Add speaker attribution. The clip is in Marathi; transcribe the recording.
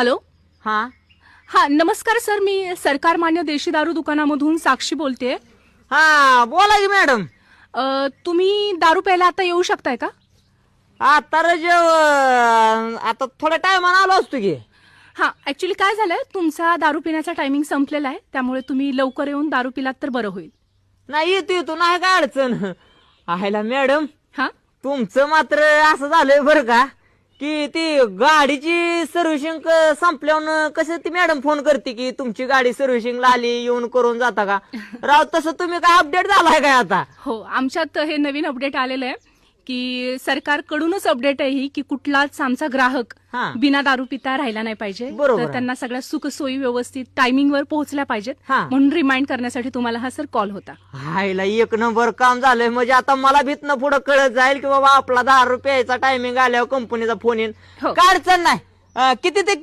Speaker 1: हॅलो.
Speaker 2: हा
Speaker 1: हा नमस्कार सर, मी सरकार मान्य देशी दारू दुकानामधून साक्षी बोलतेय.
Speaker 2: हा बोला की मॅडम.
Speaker 1: तुम्ही दारू प्यायला आता येऊ शकताय का?
Speaker 2: आता आता थोड्या टायमानं आलो असतो की.
Speaker 1: हा ऍक्च्युली काय झालंय, तुमचा दारू पिण्याचा टायमिंग संपलेला आहे, त्यामुळे तुम्ही लवकर येऊन दारू पिलात तर बरं होईल.
Speaker 2: नाही येतो नाही काय अडचण. आहेला मॅडम,
Speaker 1: हा
Speaker 2: तुमचं मात्र असं झालंय बरं का, की ती गाडीची सर्व्हिसिंग संपल्यावर कसं ती मॅडम फोन करते की तुमची गाडी सर्व्हिसिंगला आली, येऊन करून जाता का. राव तसं तुम्ही काय अपडेट झालाय काय आता?
Speaker 1: हो, आमच्यात हे नवीन अपडेट आलेलं आहे की सरकारकडूनच अपडेट आहे ही, की कुठलाच आमचा ग्राहक
Speaker 2: हा.
Speaker 1: बिना दारू पिता राहिला नाही पाहिजे.
Speaker 2: बरोबर
Speaker 1: तर
Speaker 2: आहे.
Speaker 1: त्यांना सगळ्या सुखसोयी व्यवस्थित टायमिंगवर पोहोचल्या पाहिजेत,
Speaker 2: हा.
Speaker 1: म्हणून रिमाइंड करण्यासाठी तुम्हाला हा सर कॉल होता.
Speaker 2: हायला एक नंबर काम झालंय. म्हणजे आता मला भीतनं पुढं कळत जाईल की बाबा आपला 10 रुपयाचा टायमिंग आल्यावर कंपनीचा फोन येईल.
Speaker 1: हो.
Speaker 2: काय अडचण नाही. किती ते